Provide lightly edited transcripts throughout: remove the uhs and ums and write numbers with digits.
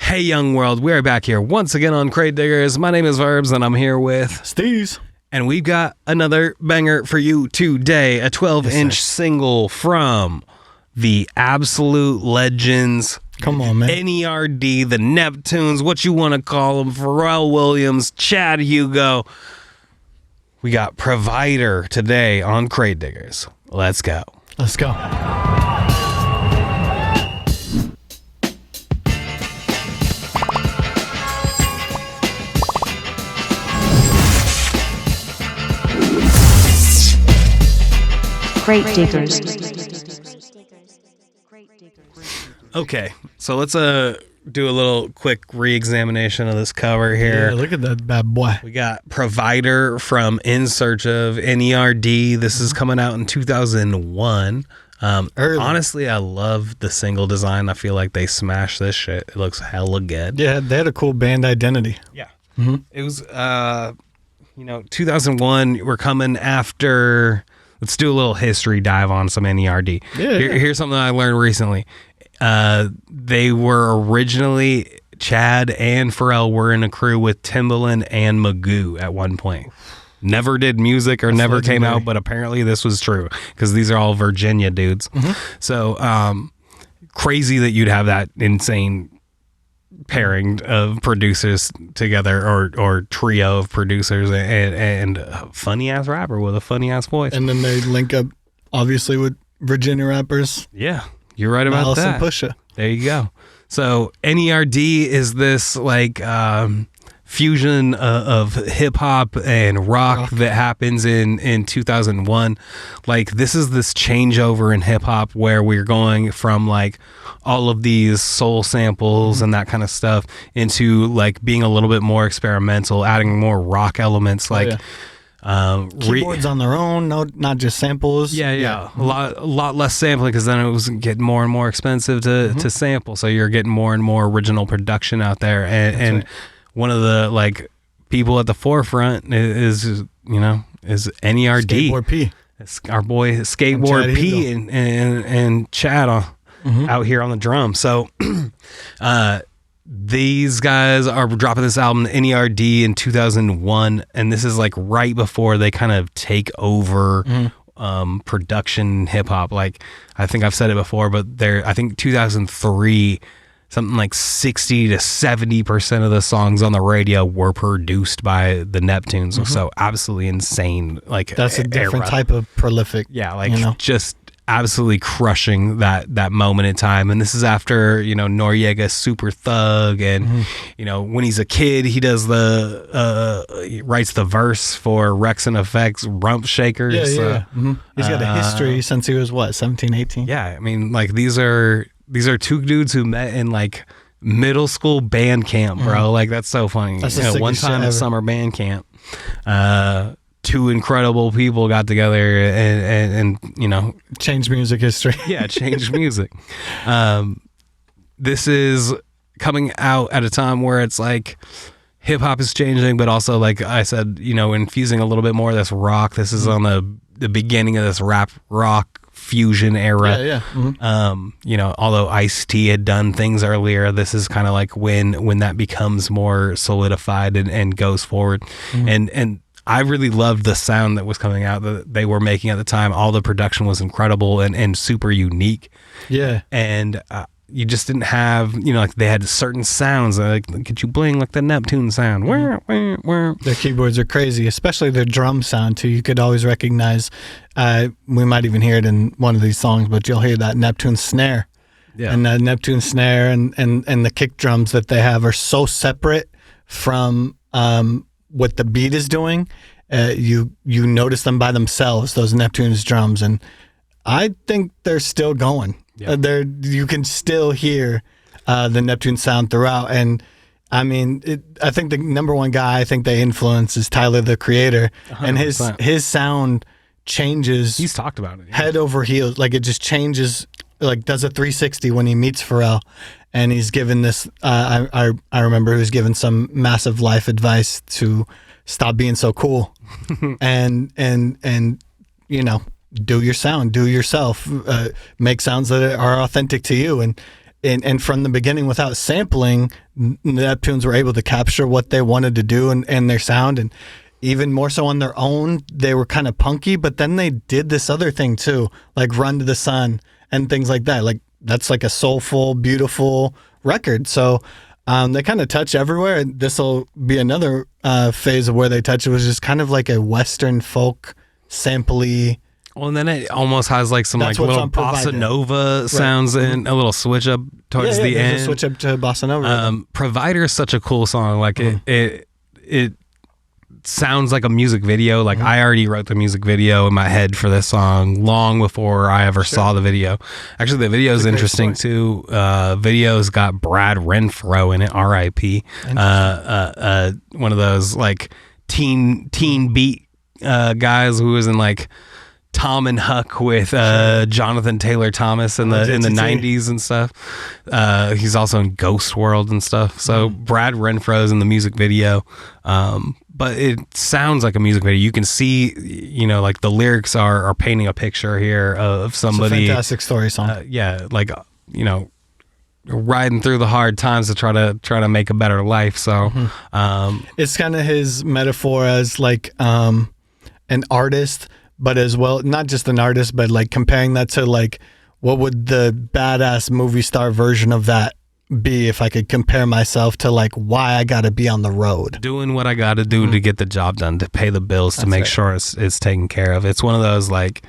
Hey, young world, we're back here once again on Crate Diggers. My name is Verbz, and I'm here with Steez. And we've got another banger for you today, a 12-inch single from the absolute legends. Come on, man. NERD, the Neptunes, what you want to call them, Pharrell Williams, Chad Hugo. We got Provider today on Crate Diggers. Let's go. Let's go. Crate Diggers. Okay, so let's do a little quick re-examination of this cover here. Yeah, look at that bad boy. We got Provider from In Search of, NERD. This is coming out in 2001. Honestly, I love the single design. I feel like they smashed this shit. It looks hella good. Yeah, they had a cool band identity. Yeah. Mm-hmm. It was, 2001. We're coming after... Let's do a little history dive on some NERD. Here's something I learned recently. They were originally, Chad and Pharrell were in a crew with Timbaland and Magoo at one point. Never did music or never came out, but apparently this was true because these are all Virginia dudes. Mm-hmm. So crazy that you'd have that insane pairing of producers together or trio of producers and a funny ass rapper with a funny ass voice, and then they link up obviously with Virginia rappers. Yeah, you're right about Alice that. And Pusha. There you go. So NERD is this like fusion of hip hop and rock that happens in 2001. Like this is this changeover in hip hop where we're going from like all of these soul samples and that kind of stuff into like being a little bit more experimental, adding more rock elements like keyboards on their own, not just samples. Yeah. A lot less sampling because then it was getting more and more expensive to sample. So you're getting more and more original production out there, and one of the like people at the forefront is NERD. Skateboard P. It's our boy Skateboard P and Chad out here on the drum. So these guys are dropping this album, NERD, in 2001, and this is like right before they kind of take over production hip hop. Like I think I've said it before, but I think 2003. Something like 60 to 70% of the songs on the radio were produced by the Neptunes. So absolutely insane. Like that's a different type of prolific. Yeah, like just absolutely crushing that moment in time. And this is after, Noriega's Super Thug and, when he's a kid, he does he writes the verse for Rex and Effect's Rump Shakers. Yeah. He's got a history since he was 17, 18? Yeah, I mean, like these are two dudes who met in like middle school band camp, bro. Like that's so funny. That's the one time at summer band camp, two incredible people got together and changed music history. Yeah, changed music. This is coming out at a time where it's like hip hop is changing, but also like I said, infusing a little bit more of this rock. This is on the beginning of this rap rock fusion era. Yeah. Although Ice-T had done things earlier, this is kind of like when that becomes more solidified and goes forward. And I really loved the sound that was coming out that they were making at the time. All the production was incredible and super unique. Yeah. And you just didn't have, like they had certain sounds like, could you bling like the Neptune sound? Their keyboards are crazy, especially their drum sound too. You could always recognize, we might even hear it in one of these songs, but you'll hear that Neptune snare. Yeah. And the Neptune snare and the kick drums that they have are so separate from what the beat is doing. You notice them by themselves, those Neptune's drums, and I think they're still going. Yeah. You can still hear the Neptune sound throughout, and I mean, I think the number one guy I think they influence is Tyler, the Creator, 100%. And his sound changes. He's talked about it. Yeah. Head over heels, like it just changes. Like does a 360 when he meets Pharrell, and he's given this. I remember he was given some massive life advice to stop being so cool, and do your sound, do yourself, make sounds that are authentic to you. And and from the beginning, without sampling, Neptunes were able to capture what they wanted to do and their sound, and even more so on their own. They were kind of punky, but then they did this other thing too, like Run to the Sun and things like that. Like that's like a soulful, beautiful record. So they kind of touch everywhere. And this will be another phase of where they touch. It was just kind of like a Western folk, sampley. Well, and then it almost has like some like little bossa nova sounds and a little switch up towards the end. A switch up to bossa nova. Provider is such a cool song. Like it sounds like a music video. Like I already wrote the music video in my head for this song long before I ever saw the video. Actually, the video is interesting too. Video's got Brad Renfro in it, R.I.P. One of those like teen beat guys who was in like Tom and Huck with Jonathan Taylor Thomas in the 90s and stuff. He's also in Ghost World and stuff. So Brad Renfro's in the music video. But it sounds like a music video. You can see, like the lyrics are painting a picture here of somebody. It's a fantastic story song. Like, riding through the hard times to try to make a better life. So, it's kind of his metaphor as like an artist, but as well, not just an artist, but like comparing that to like, what would the badass movie star version of that be if I could compare myself to like why I got to be on the road, doing what I got to do to get the job done, to pay the bills, to make sure it's taken care of. It's one of those like,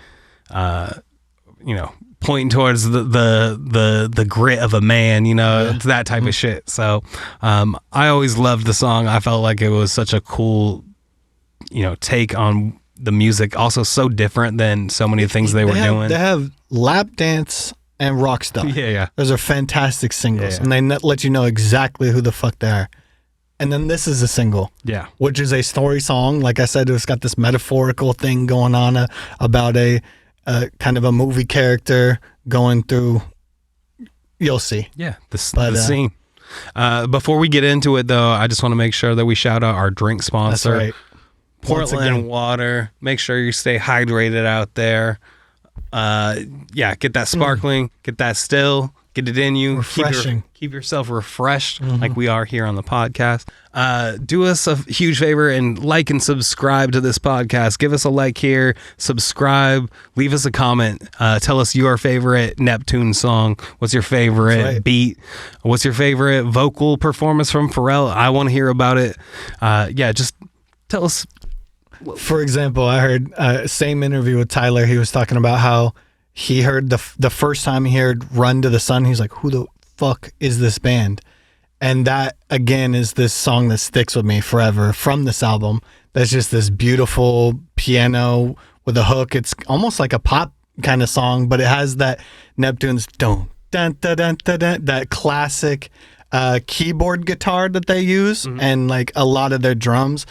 pointing towards the grit of a man, it's that type of shit. So, I always loved the song. I felt like it was such a cool, take on the music, also so different than so many things they were doing. They have Lap Dance and Rockstar. Yeah. Those are fantastic singles, and they let you know exactly who the fuck they are. And then this is a single, which is a story song. Like I said, it's got this metaphorical thing going on about a kind of a movie character going through. You'll see. Yeah, the scene. Before we get into it, though, I just want to make sure that we shout out our drink sponsor. That's right. Portland Water. Make sure you stay hydrated out there. Get that sparkling, get that still, get it in you. Refreshing. Keep yourself refreshed like we are here on the podcast. Do us a huge favor and like and subscribe to this podcast. Give us a like here, subscribe, leave us a comment. Tell us your favorite Neptune song. What's your favorite beat? What's your favorite vocal performance from Pharrell? I want to hear about it. Just tell us. For example, I heard same interview with Tyler. He was talking about how he heard the first time he heard Run to the Sun, he's like, who the fuck is this band? And that, again, is this song that sticks with me forever from this album. That's just this beautiful piano with a hook. It's almost like a pop kind of song, but it has that Neptunes dun dun dun dun dun, dun, that classic keyboard guitar that they use, and like a lot of their drums.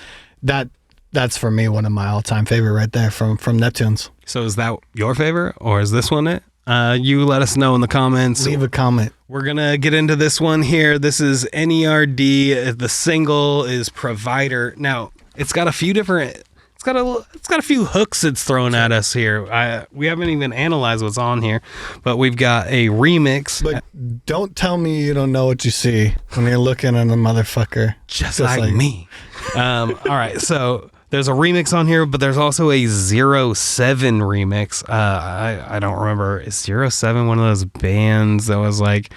That's for me one of my all-time favorite right there from Neptunes. So is that your favorite, or is this one it? You let us know in the comments. Leave a comment. We're gonna get into this one here. This is NERD. The single is Provider. Now it's got a few different. It's got a few hooks it's thrown at us here. We haven't even analyzed what's on here, but we've got a remix. But don't tell me you don't know what you see when you're looking at a motherfucker. Just like me. All right, so there's a remix on here, but there's also a 07 remix. I don't remember. Is 07 one of those bands that was like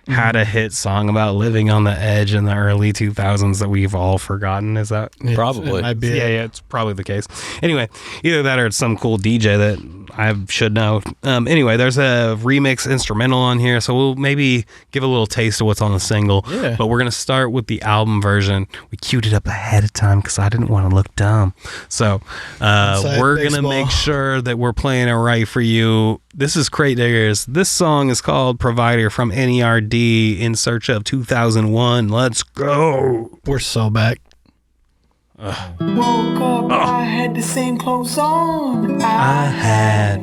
had a hit song about living on the edge in the early 2000s that we've all forgotten? Is that probably? It might be. Yeah, it's probably the case. Anyway, either that or it's some cool DJ that I should know. Anyway, there's a remix instrumental on here, so we'll maybe give a little taste of what's on the single. Yeah. But we're gonna start with the album version. We queued it up ahead of time because I didn't want to look dumb. So we're gonna make sure that we're playing it right for you. This is Crate Diggers. This song is called Provider from NERD. In Search of 2001. Let's go. We're so back. Woke up, I had the same clothes on I had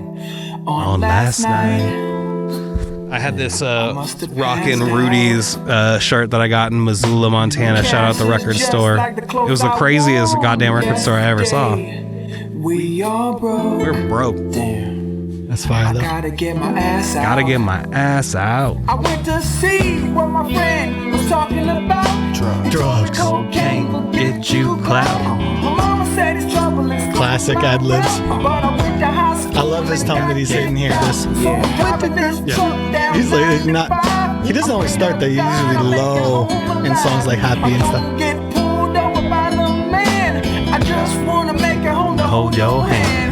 on last night. I had this Rockin' Rudy's shirt that I got in Missoula, Montana. Shout out the record store. It was the craziest goddamn record store I ever saw. We are broke. We're broke. Damn. That's fire though. Gotta get my ass out. Gotta get my ass out. I went to see what my friend was talking about. Drugs. Cocaine will get you clout. My mama said it's trouble. Classic ad libs. But I went to high school. I love this tone that he's hitting here. This. Yeah. He's like not. He doesn't always start there. He's usually low in songs like Happy and stuff. Get pulled over by the man. I just wanna make her Hold your hand.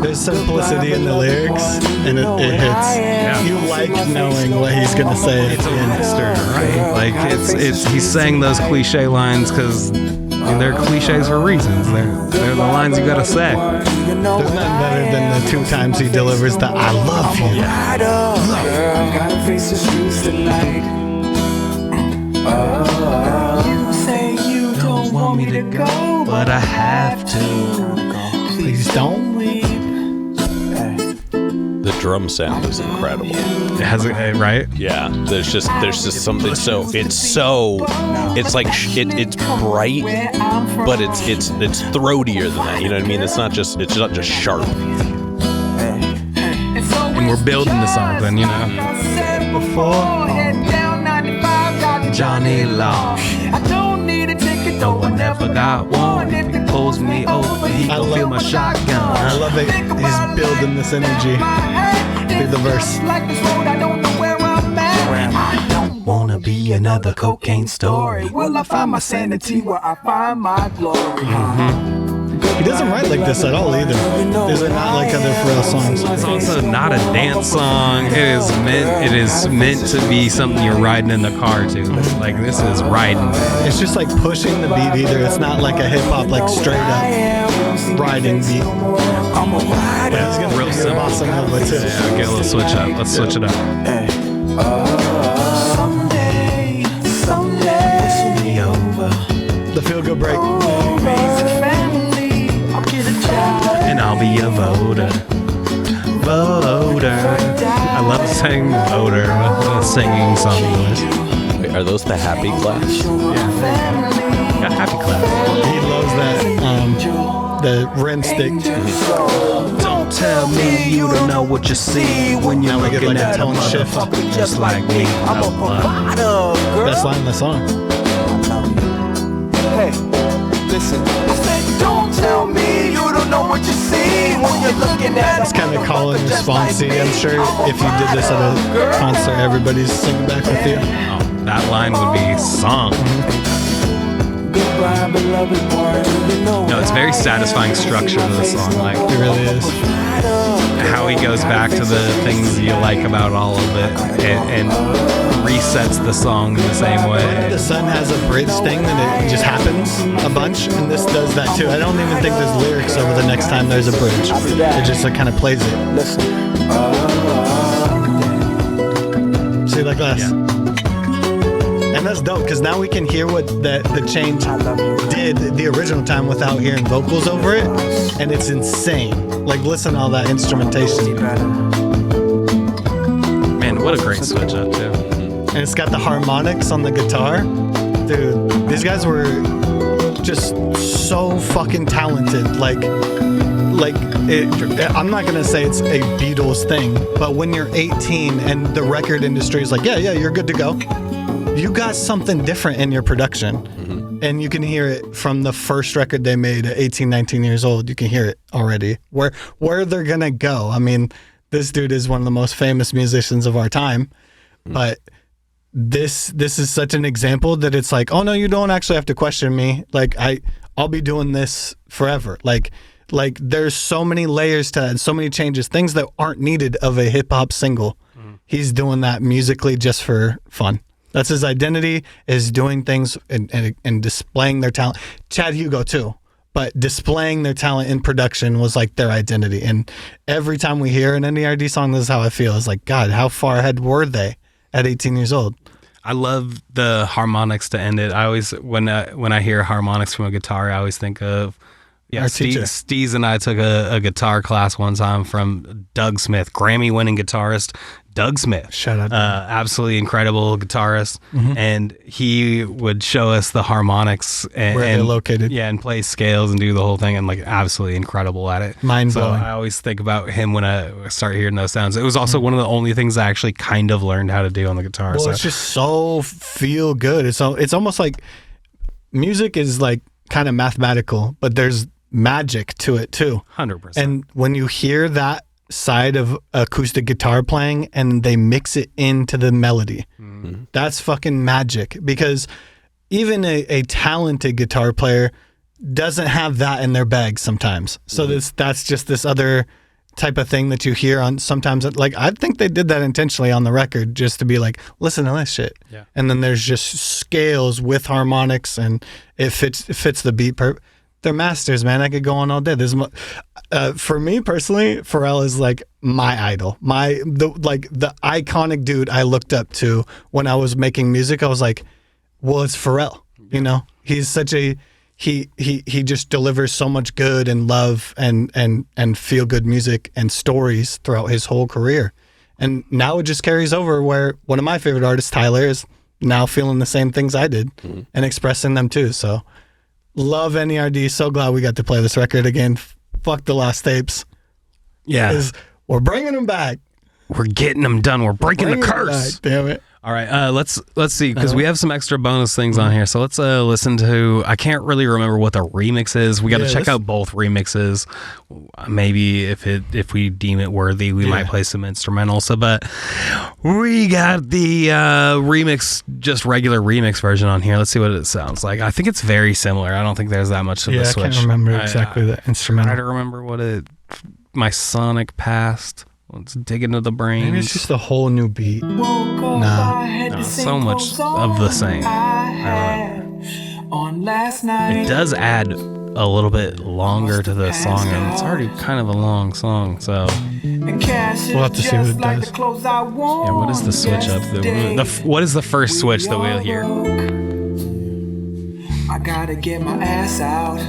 There's simplicity in the lyrics, and it hits. Yeah. You like knowing what he's gonna say. It's a master, right? Like it's he's saying those cliche lines because they're cliches for reasons. They're the lines you gotta say. There's nothing better than the 2 times he delivers the "I love you." Gotta face the streets tonight. You say you don't want me to go, but I have to. Please don't. The drum sound is incredible. It has right? Yeah, there's just something so it's like it's bright, but it's throatier than that. You know what I mean? It's not just sharp. And we're building to something, you know. Before Johnny Law. I don't need a ticket, No one ever got one. He pulls me over, he I gon' feel my I shotgun. love it. He's building this energy through the verse. like this road, I don't know where I'm at. I don't Wanna be another cocaine story. Will I find my sanity where I find my glory? He doesn't write like this at all either. These are not like other Pharrell songs. It's also not a dance song. It is meant to be something you're riding in the car to. Like this is riding. It's just like pushing the beat either. It's not like a hip hop like straight up riding beat. But he's gonna Real be simple. bossa nova too. Yeah, okay, let's switch up. Let's switch it up. Someday, Be over. The feel good break. raise a family, I'll get a job. And I'll be a voter. I love saying voter. Singing song English. Wait, are those the happy claps? Got happy clap. He loves that the rim stick. Don't tell me you don't know what you see when you're Now we get looking like a at tone shift. just like me. Best line in the song. Hey, listen. I said, don't tell me you don't know what you see when you're looking at It's kind of call and responsey. I'm sure if you did this at a concert, everybody's singing back with you. Oh, that line would be song. Goodbye, beloved one. No, it's very satisfying structure to the song. Like It really is. how he goes back to the things you like about all of it and resets the song in the same way. The Sun has a bridge thing that it just happens a bunch, and this does that too. I don't even think there's lyrics over the next time there's a bridge. It just kind of plays it. See, like that. Yeah. And that's dope because now we can hear what the change did the original time without hearing vocals over it, and it's insane. Like, listen to all that instrumentation. Man, what a great switch up too. And it's got the harmonics on the guitar. Dude, these guys were just so fucking talented. I'm not gonna say it's a Beatles thing, but when you're 18 and the record industry is like, yeah, you're good to go, you got something different in your production. And you can hear it from the first record they made at 18, 19 years old. You can hear it already. Where they're gonna go. I mean, this dude is one of the most famous musicians of our time, but this is such an example that it's like, oh no, you don't actually have to question me. Like I'll be doing this forever. Like there's so many layers to it, so many changes, things that aren't needed of a hip hop single. He's doing that musically just for fun. That's his identity, is doing things and displaying their talent. Chad Hugo too, but displaying their talent in production was like their identity. And every time we hear an NERD song, this is how I feel. It's like, God, how far ahead were they at 18 years old? I love the harmonics to end it. I always when I hear harmonics from a guitar, I always think of Yeah, our teacher. Steez and I took a guitar class one time from Doug Smith, Grammy-winning guitarist. Doug Smith. Shout out. Absolutely incredible guitarist. And he would show us the harmonics and Where they're located. Yeah, and play scales and do the whole thing, and like absolutely incredible at it. Mind-blowing. So I always think about him when I start hearing those sounds. It was also one of the only things I actually kind of learned how to do on the guitar. Well, it's just so feel good. It's almost like music is like kind of mathematical, but there's magic to it too. 100%. And when you hear that side of acoustic guitar playing and they mix it into the melody, that's fucking magic, because even a talented guitar player doesn't have that in their bag sometimes. So that's just this other type of thing that you hear on sometimes. Like, I think they did that intentionally on the record just to be like, listen to this shit. Yeah. And then there's just scales with harmonics and it fits the beat. They're masters, man. I could go on all day. For me personally, Pharrell is like my idol, the iconic dude I looked up to when I was making music. I was like, well, it's Pharrell. You know, he's such a he just delivers so much good and love and feel good music and stories throughout his whole career. And now it just carries over where one of my favorite artists, Tyler, is now feeling the same things I did and expressing them too. So. Love NERD. So glad we got to play this record again. Fuck the lost tapes. Yeah. We're bringing them back. We're getting them done. We're breaking the curse. Damn it. All right, let's see, because we have some extra bonus things on here. So let's listen to. I can't really remember what the remix is. We got to check out both remixes. Maybe if we deem it worthy, we might play some instrumental. So, but we got the remix, just regular remix version on here. Let's see what it sounds like. I think it's very similar. I don't think there's that much of a switch. I can't remember exactly the instrumental. I try to remember what my sonic past. Let's dig into the brains. Maybe it's just a whole new beat. No, so much of the same. It does add a little bit longer to the song, and it's already kind of a long song, so we'll have to see what it does. Yeah, what is the switch up? What is the first switch that we'll hear? I gotta get my ass out.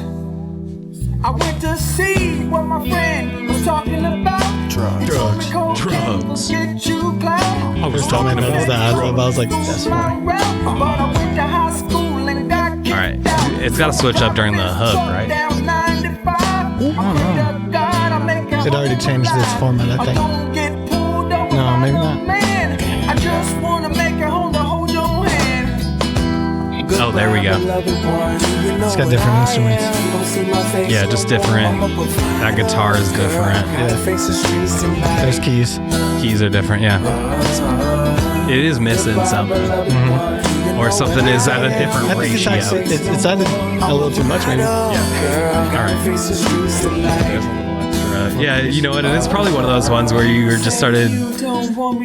I went to see what my friend was talking about. Drugs. Get you clout. I was talking about that. I was like, that's fine. Alright, it's got to switch up during the hook, right? I don't know. It already changed its format, I think. No, maybe not. I just want to make her hold your hand. Oh, there we go. It's got different instruments. Yeah, just different. That guitar is different. Yeah. There's keys. Keys are different, yeah. It is missing something. Or something is at a different I think ratio. it's either a little too much, maybe. Yeah. All right. There's a little extra. Yeah, you know what? It is probably one of those ones where you just started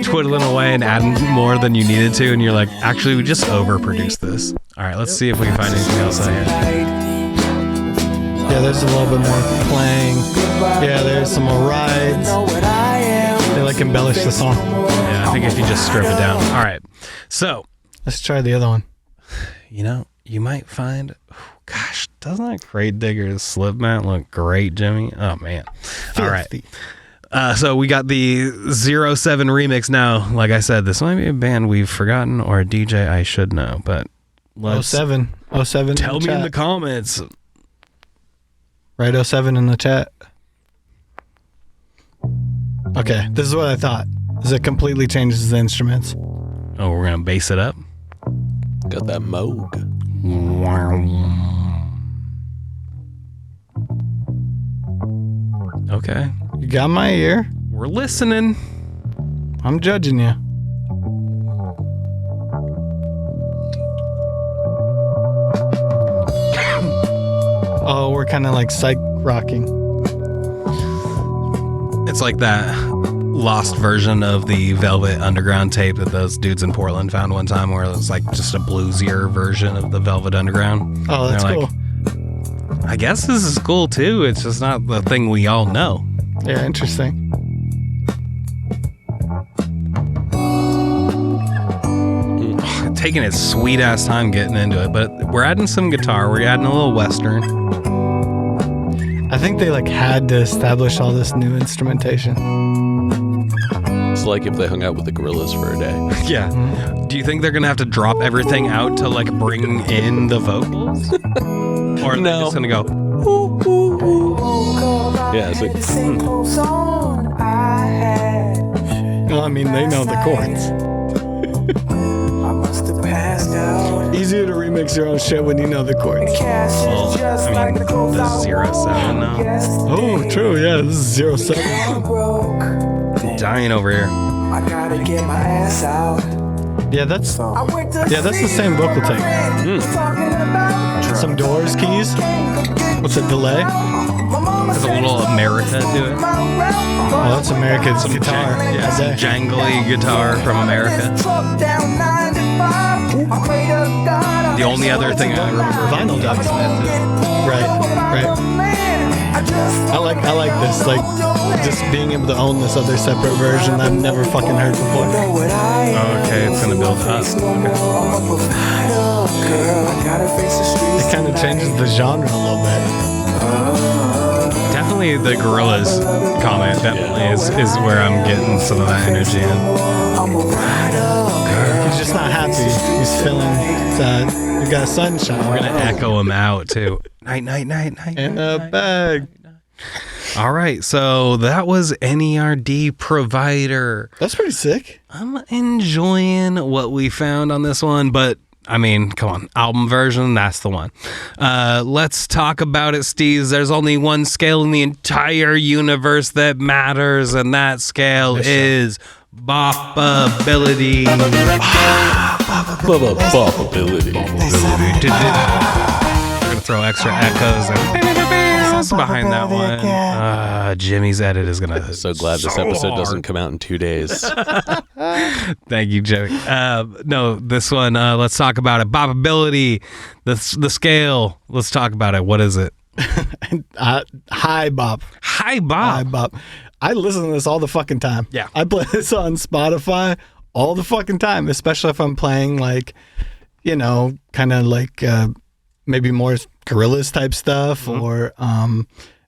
twiddling away and adding more than you needed to, and you're like, actually, we just overproduced this. All right, let's see if we can find anything else on here. Yeah, there's a little bit more playing. Yeah, there's some more rides. They like embellish the song. Yeah, I think if you just strip it down. All right, so let's try the other one. You know, you might find. Gosh, doesn't that Grave Digger's slip mat look great, Jimmy? Oh man! All right. So we got the 07 remix now. Like I said, this might be a band we've forgotten or a DJ I should know, but let's 07. Tell me in the comments. Right, 07 in the chat. Okay, this is what I thought. It completely changes the instruments. Oh, we're gonna bass it up. Got that Moog. Okay. You got my ear. We're listening. I'm judging you. Oh, we're kind of like psych rocking. It's like that lost version of the Velvet Underground tape that those dudes in Portland found one time, where it was like just a bluesier version of the Velvet Underground. Oh, that's cool. I guess this is cool too. It's just not the thing we all know. Yeah, interesting. Taking its sweet ass time getting into it, but we're adding some guitar. We're adding a little Western. I think they like had to establish all this new instrumentation. It's like if they hung out with the Gorillas for a day. Yeah. Do you think they're gonna have to drop everything out to like bring in the vocals? Or are they just gonna go? Yeah, it's like. Well, I mean, they know the chords. Easier to remix your own shit when you know the chords. Well, I mean, the 0-7 now. Oh, true. Yeah, this is 0-7. Dying over here. I gotta get my ass out. Yeah, that's the same vocal take. Some Doors keys. What's a delay? There's a little America to it. Oh, that's America's guitar. Some jangly guitar from America. The only other thing I remember Vinyl Dogs. Right. I like this, like just being able to own this other separate version I've never fucking heard before. Oh, okay, it's gonna build up. It kind of changes the genre a little bit. Definitely the Gorillas comment definitely is where I'm getting some of that energy in. He's just not happy. He's feeling sad. We got sunshine. We're gonna echo him out too. Night. In a bag. All right, so that was NERD Provider. That's pretty sick. I'm enjoying what we found on this one, but I mean, come on, album version, that's the one. Let's talk about it, Steez. There's only one scale in the entire universe that matters, and that scale is boppability. Boppability. We're gonna throw extra echoes and behind that one. Jimmy's edit is gonna. So glad this episode doesn't come out in 2 days. Thank you, Jimmy. No, this one. Let's talk about it. Boppability, the scale. Let's talk about it. What is it? High bop. High bop. I listen to this all the fucking time. Yeah. I play this on Spotify all the fucking time, especially if I'm playing like, kind of like maybe more Gorillaz type stuff, or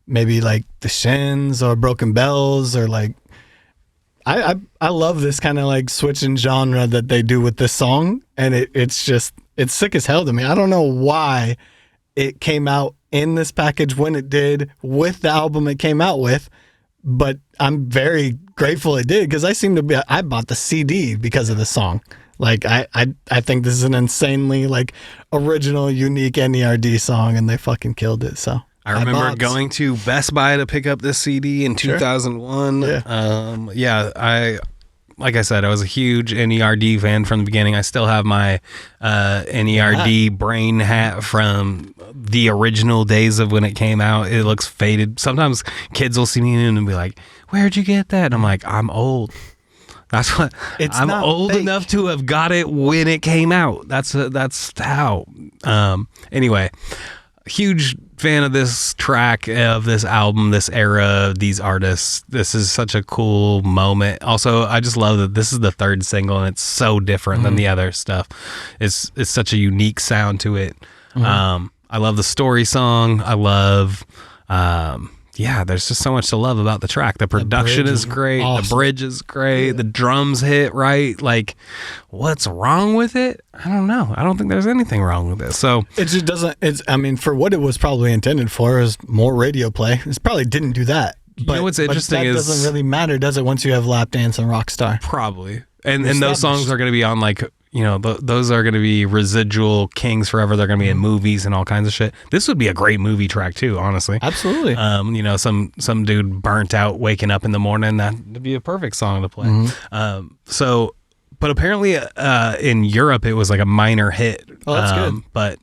maybe like the Shins or Broken Bells, or like I love this kind of like switching genre that they do with this song, and it's sick as hell to me. I don't know why it came out in this package when it did with the album it came out with, but I'm very grateful it did, because I bought the CD because of the song. Like I think this is an insanely like original, unique NERD song, and they fucking killed it. So I remember going to Best Buy to pick up this CD in 2001. Yeah. Like I said, I was a huge NERD fan from the beginning. I still have my NERD brain hat from the original days of when it came out. It looks faded. Sometimes kids will see me and be like, "Where'd you get that?" And I'm like, "I'm old." That's what I'm old enough to have got it when it came out. That's how. Anyway, huge fan of this track, of this album, this era, these artists. This is such a cool moment. Also, I just love that this is the third single, and it's so different than the other stuff. It's such a unique sound to it. I love the story song. I love. There's just so much to love about the track. The production is great. Awesome. The bridge is great. Yeah. The drums hit right. Like, what's wrong with it? I don't know. I don't think there's anything wrong with it. So it just doesn't. For what it was probably intended for, is more radio play. It probably didn't do that. But what's interesting is that doesn't really matter, does it? Once you have Lap Dance and Rockstar, probably. And those songs are going to be on like. Those are going to be residual kings forever. They're going to be in movies and all kinds of shit. This would be a great movie track too, honestly. Absolutely. Some dude burnt out waking up in the morning. That'd be a perfect song to play. But apparently in Europe it was like a minor hit. Oh, that's good. But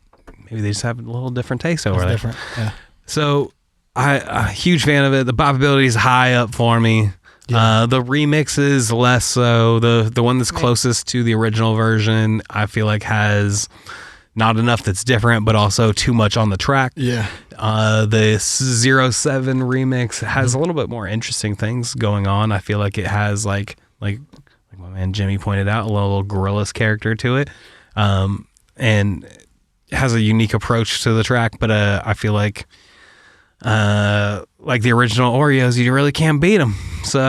maybe they just have a little different taste over there. Different. Yeah. So I'm a huge fan of it. The boppability is high up for me. Yeah. The remix is less so. The one that's closest to the original version, I feel like, has not enough that's different, but also too much on the track. Yeah. The 07 remix has a little bit more interesting things going on. I feel like it has like my man Jimmy pointed out, a little Gorillaz character to it, and it has a unique approach to the track. But I feel like like the original Oreos, you really can't beat them. So,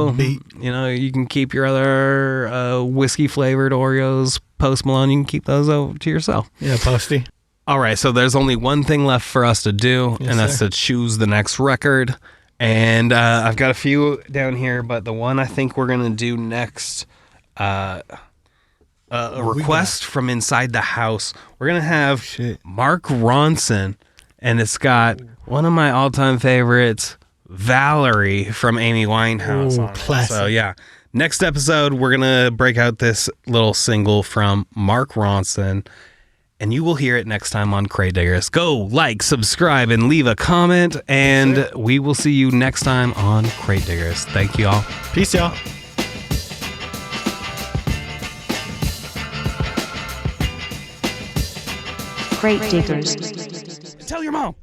Tough to beat. you know, you can keep your other whiskey flavored Oreos, Post Malone, you can keep those over to yourself. Yeah, Posty. All right, so there's only one thing left for us to do, Yes, and that's sir. to choose the next record. And I've got a few down here, but the one I think we're going to do next, a request from inside the house. We're going to have Mark Ronson, and it's got one of my all-time favorites, Valerie from Amy Winehouse. Ooh, on it. classic. So, yeah. Next episode, we're going to break out this little single from Mark Ronson, and you will hear it next time on Crate Diggers. Go like, subscribe, and leave a comment, and we will see you next time on Crate Diggers. Thank you all. Peace, y'all. Crate Diggers. Tell your mom.